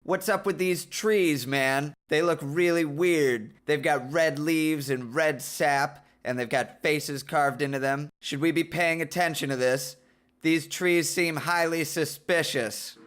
What's up with these trees, man? They look really weird. They've got red leaves and red sap, and they've got faces carved into them. Should we be paying attention to this? These trees seem highly suspicious.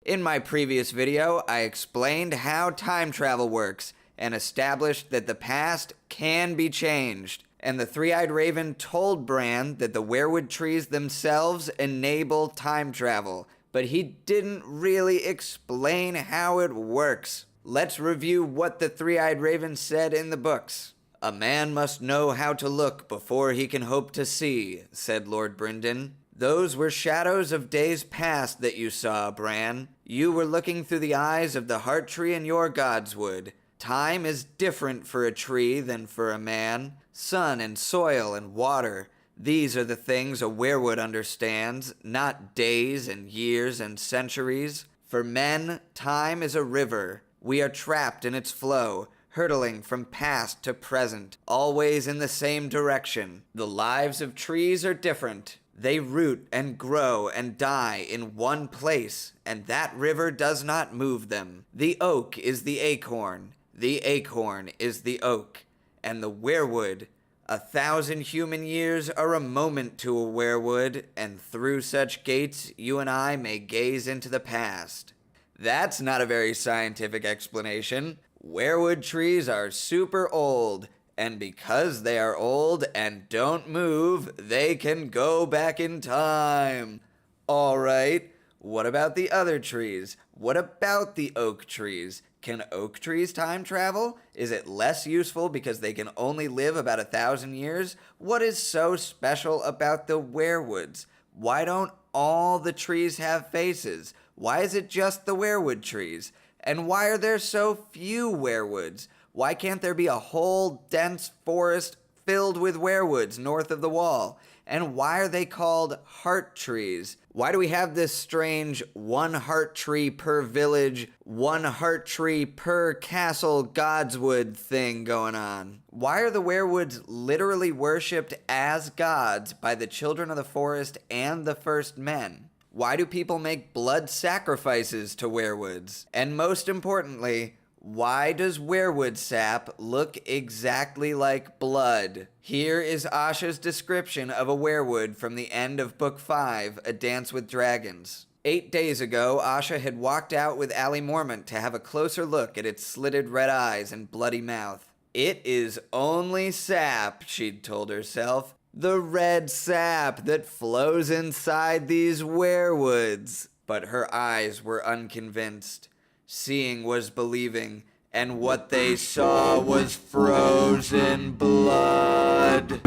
In my previous video, I explained how time travel works and established that the past can be changed. And the three-eyed raven told Bran that the weirwood trees themselves enable time travel, but he didn't really explain how it works. Let's review what the three-eyed raven said in the books. "A man must know how to look before he can hope to see," said Lord Brynden. "Those were shadows of days past that you saw, Bran. You were looking through the eyes of the heart tree in your godswood. Time is different for a tree than for a man. Sun and soil and water, these are the things a weirwood understands, not days and years and centuries. For men, time is a river. We are trapped in its flow, hurtling from past to present, always in the same direction. The lives of trees are different. They root and grow and die in one place, and that river does not move them. The oak is the acorn. The acorn is the oak. And the weirwood, 1,000 human years are a moment to a weirwood, and through such gates you and I may gaze into the past." That's not a very scientific explanation. Weirwood trees are super old, and because they are old and don't move, they can go back in time. All right, what about the other trees? What about the oak trees? Can oak trees time travel? Is it less useful because they can only live about 1,000 years? What is so special about the weirwoods? Why don't all the trees have faces? Why is it just the weirwood trees? And why are there so few weirwoods? Why can't there be a whole dense forest filled with weirwoods north of the wall? And why are they called heart trees? Why do we have this strange one heart tree per village, one heart tree per castle godswood thing going on? Why are the weirwoods literally worshipped as gods by the children of the forest and the first men? Why do people make blood sacrifices to weirwoods? And most importantly, why does weirwood sap look exactly like blood? Here is Asha's description of a weirwood from the end of Book 5, A Dance with Dragons. 8 days ago, Asha had walked out with Ali Mormont to have a closer look at its slitted red eyes and bloody mouth. "It is only sap," she'd told herself. "The red sap that flows inside these weirwoods." But her eyes were unconvinced. Seeing was believing, and what they saw was frozen blood.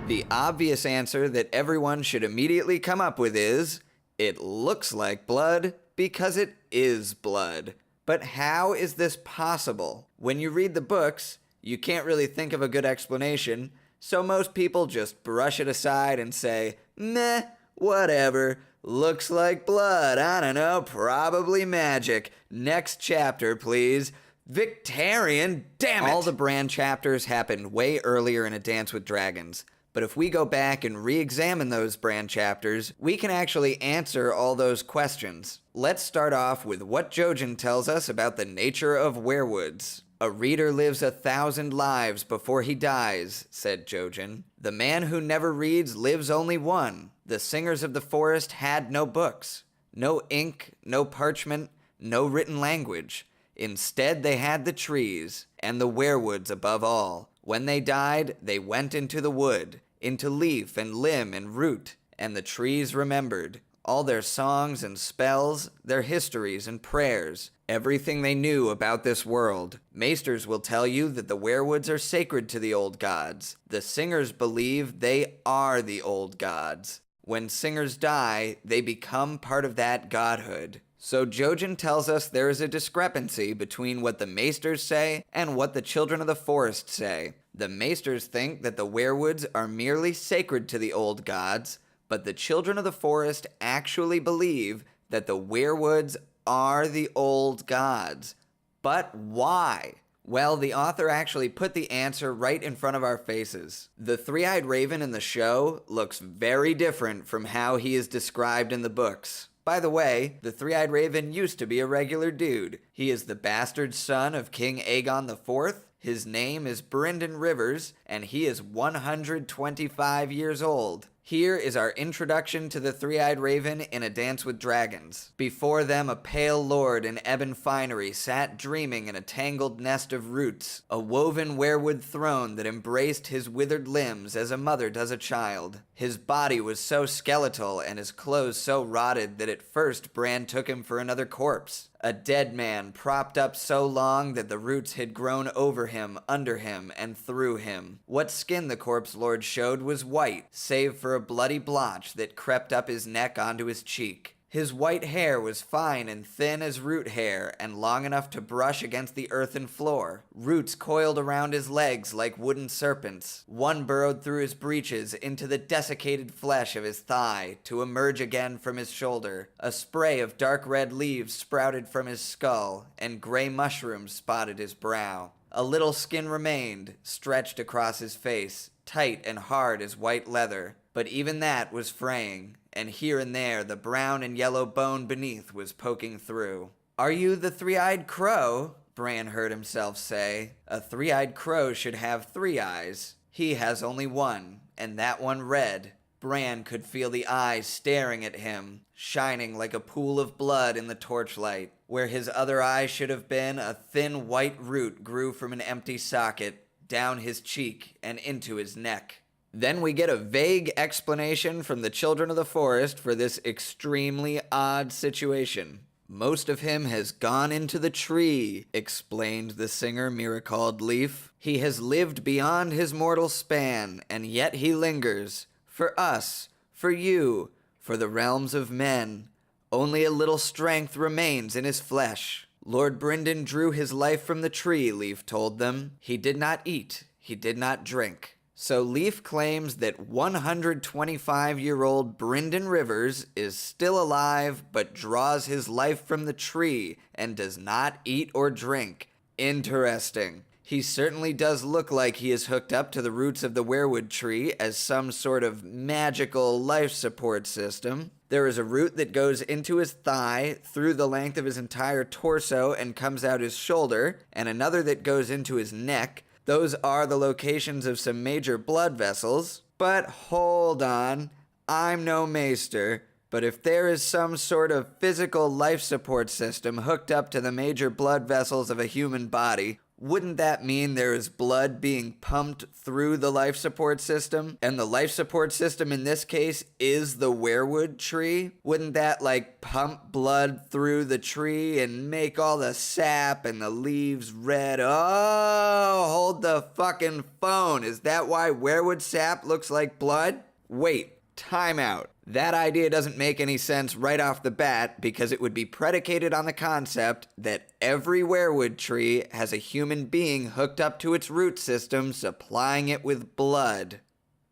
The obvious answer that everyone should immediately come up with is, it looks like blood because it is blood. But how is this possible? When you read the books, you can't really think of a good explanation, so most people just brush it aside and say, meh, whatever. Looks like blood, I don't know, probably magic. Next chapter, please. Victarion, damn it! All the Bran chapters happened way earlier in A Dance with Dragons. But if we go back and re-examine those Bran chapters, we can actually answer all those questions. Let's start off with what Jojen tells us about the nature of weirwoods. "A reader lives 1,000 lives before he dies," said Jojen. "The man who never reads lives only one. The singers of the forest had no books, no ink, no parchment, no written language. Instead, they had the trees, and the weirwoods above all. When they died, they went into the wood, into leaf and limb and root, and the trees remembered. All their songs and spells, their histories and prayers, everything they knew about this world. Maesters will tell you that the weirwoods are sacred to the old gods. The singers believe they are the old gods. When singers die, they become part of that godhood." So Jojen tells us there is a discrepancy between what the Maesters say and what the children of the forest say. The Maesters think that the weirwoods are merely sacred to the old gods, but the children of the forest actually believe that the weirwoods are the old gods. But why? Well, the author actually put the answer right in front of our faces. The three-eyed raven in the show looks very different from how he is described in the books. By the way, the three-eyed raven used to be a regular dude. He is the bastard son of King Aegon IV. His name is Brynden Rivers, and he is 125 years old. Here is our introduction to the three-eyed raven in A Dance with Dragons. Before them a pale lord in ebon finery sat dreaming in a tangled nest of roots, a woven weirwood throne that embraced his withered limbs as a mother does a child. His body was so skeletal and his clothes so rotted that at first Bran took him for another corpse. A dead man propped up so long that the roots had grown over him, under him, and through him. What skin the corpse lord showed was white, save for a bloody blotch that crept up his neck onto his cheek. His white hair was fine and thin as root hair, and long enough to brush against the earthen floor. Roots coiled around his legs like wooden serpents. One burrowed through his breeches into the desiccated flesh of his thigh, to emerge again from his shoulder. A spray of dark red leaves sprouted from his skull, and gray mushrooms spotted his brow. A little skin remained, stretched across his face, tight and hard as white leather. But even that was fraying, and here and there the brown and yellow bone beneath was poking through. "Are you the three-eyed crow?" Bran heard himself say. A three-eyed crow should have 3 eyes. He has only one, and that one red. Bran could feel the eyes staring at him, shining like a pool of blood in the torchlight. Where his other eye should have been, a thin white root grew from an empty socket, down his cheek and into his neck. Then we get a vague explanation from the children of the forest for this extremely odd situation. "Most of him has gone into the tree," explained the singer Miracalled Leaf. "He has lived beyond his mortal span, and yet he lingers. For us, for you, for the realms of men. Only a little strength remains in his flesh." Lord Brynden drew his life from the tree, Leaf told them. He did not eat, he did not drink. So Leaf claims that 125-year-old Brynden Rivers is still alive but draws his life from the tree and does not eat or drink. Interesting. He certainly does look like he is hooked up to the roots of the weirwood tree as some sort of magical life support system. There is a root that goes into his thigh, through the length of his entire torso and comes out his shoulder, and another that goes into his neck. Those are the locations of some major blood vessels. But hold on, I'm no maester, but if there is some sort of physical life support system hooked up to the major blood vessels of a human body, wouldn't that mean there is blood being pumped through the life support system? And the life support system in this case is the weirwood tree? Wouldn't that pump blood through the tree and make all the sap and the leaves red? Oh, hold the fucking phone. Is that why weirwood sap looks like blood? Wait, time out. That idea doesn't make any sense right off the bat because it would be predicated on the concept that every weirwood tree has a human being hooked up to its root system supplying it with blood.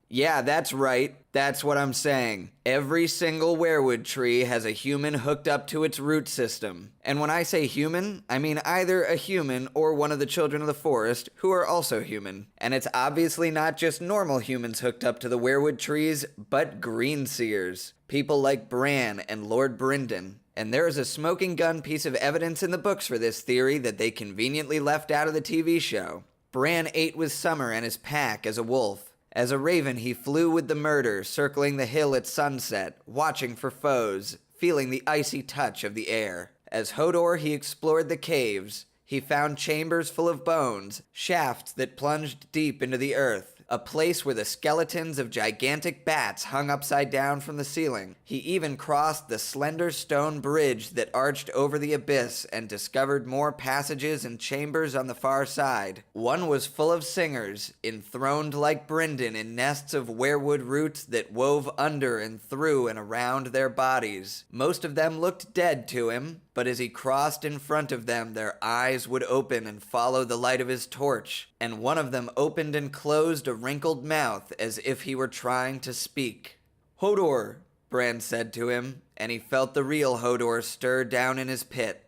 Yeah, that's right. That's what I'm saying. Every single weirwood tree has a human hooked up to its root system. And when I say human, I mean either a human or one of the children of the forest who are also human. And it's obviously not just normal humans hooked up to the weirwood trees, but greenseers. People like Bran and Lord Brynden. And there is a smoking gun piece of evidence in the books for this theory that they conveniently left out of the TV show. Bran ate with Summer and his pack as a wolf. As a raven, he flew with the murder, circling the hill at sunset, watching for foes, feeling the icy touch of the air. As Hodor, he explored the caves. He found chambers full of bones, shafts that plunged deep into the earth, a place where the skeletons of gigantic bats hung upside down from the ceiling. He even crossed the slender stone bridge that arched over the abyss and discovered more passages and chambers on the far side. One was full of singers, enthroned like Brynden in nests of weirwood roots that wove under and through and around their bodies. Most of them looked dead to him, but as he crossed in front of them, their eyes would open and follow the light of his torch, and one of them opened and closed a wrinkled mouth as if he were trying to speak. "Hodor," Bran said to him, and he felt the real Hodor stir down in his pit.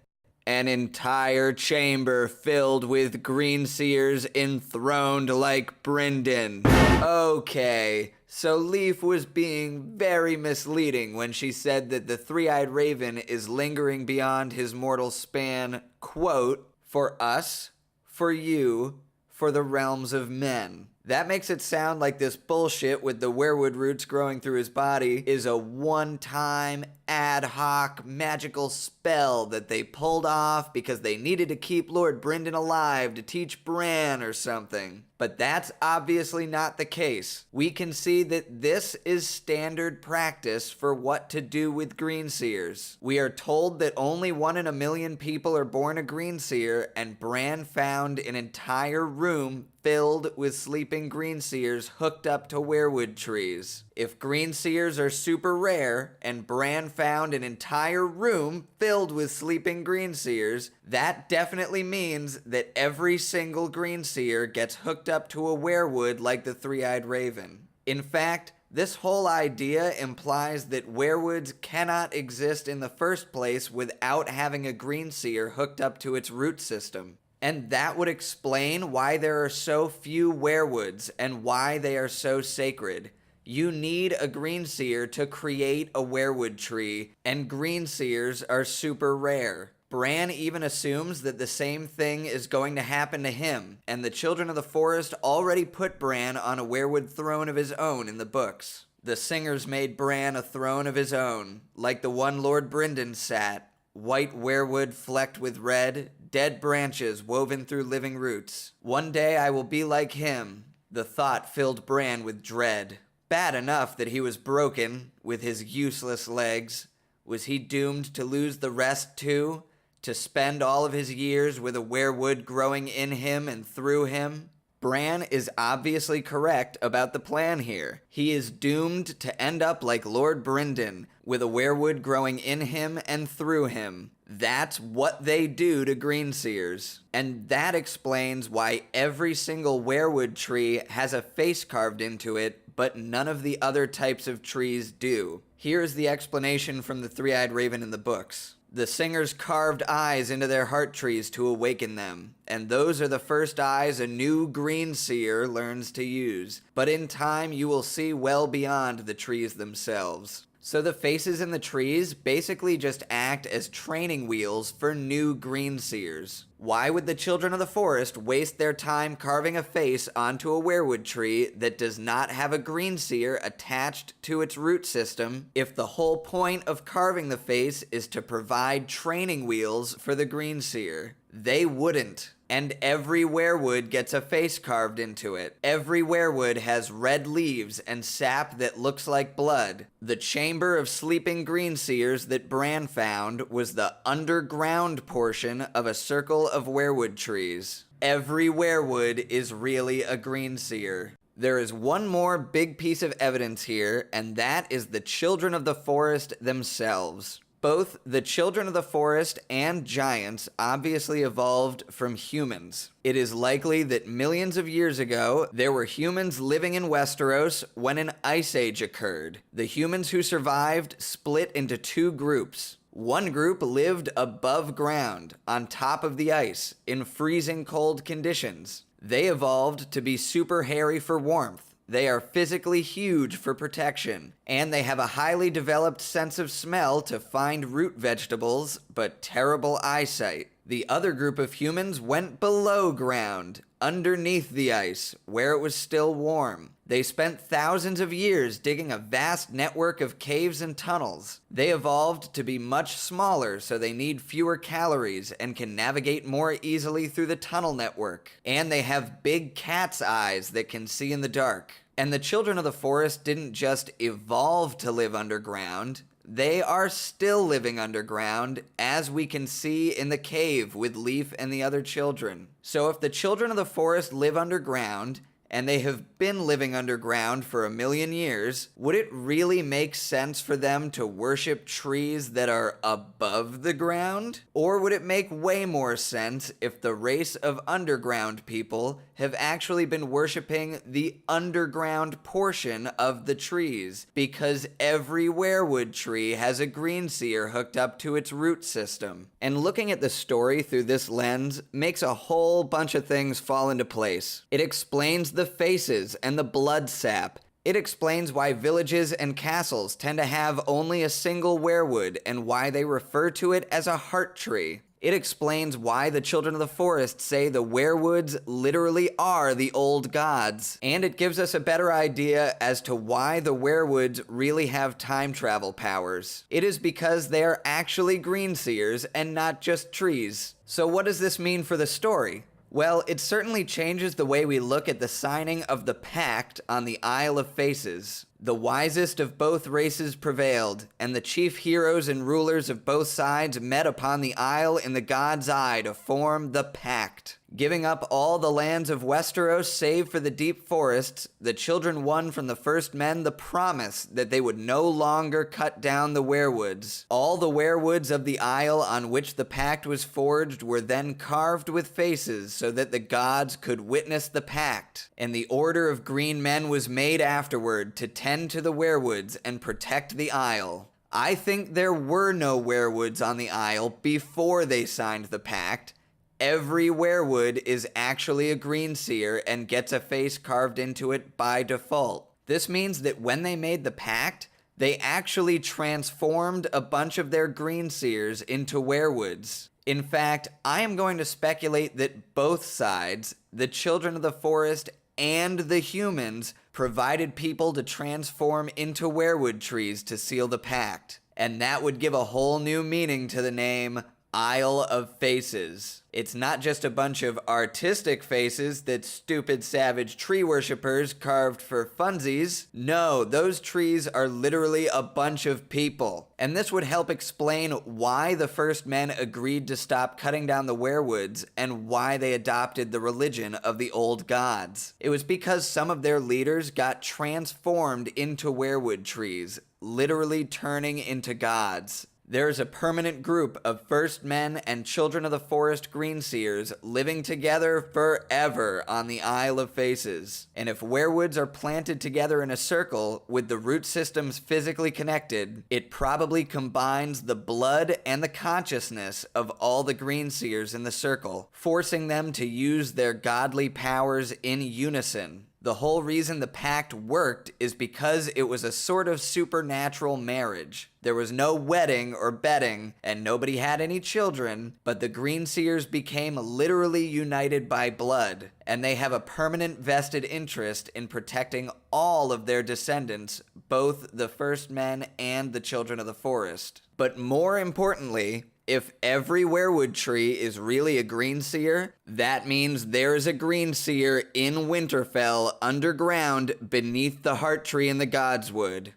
An entire chamber filled with green seers enthroned like Brendan. Okay, so Leaf was being very misleading when she said that the three-eyed raven is lingering beyond his mortal span, quote, for us, for you, for the realms of men. That makes it sound like this bullshit with the weirwood roots growing through his body is a one-time, ad hoc, magical spell that they pulled off because they needed to keep Lord Brendan alive to teach Bran or something. But that's obviously not the case. We can see that this is standard practice for what to do with greenseers. We are told that only 1 in a million people are born a greenseer, and Bran found an entire room filled with sleeping greenseers hooked up to weirwood trees. If greenseers are super rare, and Bran found an entire room filled with sleeping greenseers, that definitely means that every single greenseer gets hooked up to a weirwood like the three-eyed raven. In fact, this whole idea implies that weirwoods cannot exist in the first place without having a greenseer hooked up to its root system. And that would explain why there are so few weirwoods and why they are so sacred. You need a greenseer to create a weirwood tree, and greenseers are super rare. Bran even assumes that the same thing is going to happen to him, and the Children of the Forest already put Bran on a weirwood throne of his own in the books. The singers made Bran a throne of his own, like the one Lord Brendan sat, white weirwood flecked with red, dead branches woven through living roots. One day I will be like him. The thought filled Bran with dread. Bad enough that he was broken, with his useless legs. Was he doomed to lose the rest too? To spend all of his years with a weirwood growing in him and through him? Bran is obviously correct about the plan here. He is doomed to end up like Lord Brendan, with a weirwood growing in him and through him. That's what they do to greenseers. And that explains why every single weirwood tree has a face carved into it, but none of the other types of trees do. Here's the explanation from the three-eyed raven in the books. The singers carved eyes into their heart trees to awaken them, and those are the first eyes a new greenseer learns to use. But in time, you will see well beyond the trees themselves. So the faces in the trees basically just act as training wheels for new greenseers. Why would the Children of the Forest waste their time carving a face onto a weirwood tree that does not have a greenseer attached to its root system if the whole point of carving the face is to provide training wheels for the greenseer? They wouldn't. And every weirwood gets a face carved into it. Every weirwood has red leaves and sap that looks like blood. The chamber of sleeping greenseers that Bran found was the underground portion of a circle of weirwood trees. Every weirwood is really a greenseer. There is one more big piece of evidence here, and that is the Children of the Forest themselves. Both the Children of the Forest and giants obviously evolved from humans. It is likely that millions of years ago, there were humans living in Westeros when an ice age occurred. The humans who survived split into two groups. One group lived above ground, on top of the ice, in freezing cold conditions. They evolved to be super hairy for warmth. They are physically huge for protection, and they have a highly developed sense of smell to find root vegetables, but terrible eyesight. The other group of humans went below ground, underneath the ice, where it was still warm. They spent thousands of years digging a vast network of caves and tunnels. They evolved to be much smaller, so they need fewer calories and can navigate more easily through the tunnel network. And they have big cat's eyes that can see in the dark. And the Children of the Forest didn't just evolve to live underground. They are still living underground, as we can see in the cave with Leaf and the other children. So if the Children of the Forest live underground, and they have been living underground for 1,000,000 years, would it really make sense for them to worship trees that are above the ground? Or would it make way more sense if the race of underground people have actually been worshiping the underground portion of the trees, because every weirwood tree has a green seer hooked up to its root system? And looking at the story through this lens makes a whole bunch of things fall into place. It explains the faces and the blood sap. It explains why villages and castles tend to have only a single weirwood and why they refer to it as a heart tree. It explains why the children of the forest say the weirwoods literally are the old gods. And it gives us a better idea as to why the weirwoods really have time travel powers. It is because they are actually green seers and not just trees. So what does this mean for the story? Well, it certainly changes the way we look at the signing of the pact on the Isle of Faces. The wisest of both races prevailed, and the chief heroes and rulers of both sides met upon the isle in the God's Eye to form the pact. Giving up all the lands of Westeros save for the deep forests, the children won from the first men the promise that they would no longer cut down the weirwoods. All the weirwoods of the isle on which the pact was forged were then carved with faces so that the gods could witness the pact, and the Order of Green Men was made afterward to tend to the weirwoods and protect the isle. I think there were no weirwoods on the isle before they signed the pact. Every weirwood is actually a green seer and gets a face carved into it by default. This means that when they made the pact, they actually transformed a bunch of their green seers into weirwoods. In fact, I am going to speculate that both sides, the children of the forest and the humans, provided people to transform into weirwood trees to seal the pact. And that would give a whole new meaning to the name Isle of Faces. It's not just a bunch of artistic faces that stupid savage tree worshippers carved for funsies. No, those trees are literally a bunch of people. And this would help explain why the first men agreed to stop cutting down the weirwoods and why they adopted the religion of the old gods. It was because some of their leaders got transformed into weirwood trees, literally turning into gods. There is a permanent group of first men and children of the forest green seers living together forever on the Isle of Faces. And if weirwoods are planted together in a circle with the root systems physically connected, it probably combines the blood and the consciousness of all the green seers in the circle, forcing them to use their godly powers in unison. The whole reason the pact worked is because it was a sort of supernatural marriage. There was no wedding or bedding, and nobody had any children, but the green seers became literally united by blood, and they have a permanent vested interest in protecting all of their descendants, both the first men and the children of the forest. But more importantly, if every weirwood tree is really a green seer, that means there is a green seer in Winterfell underground beneath the heart tree in the Godswood.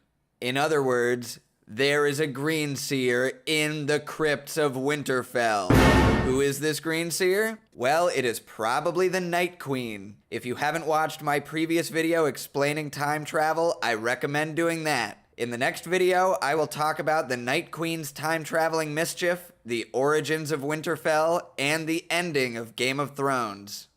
In other words, there is a green seer in the crypts of Winterfell. Who is this green seer? Well, it is probably the Night Queen. If you haven't watched my previous video explaining time travel, I recommend doing that. In the next video, I will talk about the Night Queen's time-traveling mischief, the origins of Winterfell, and the ending of Game of Thrones.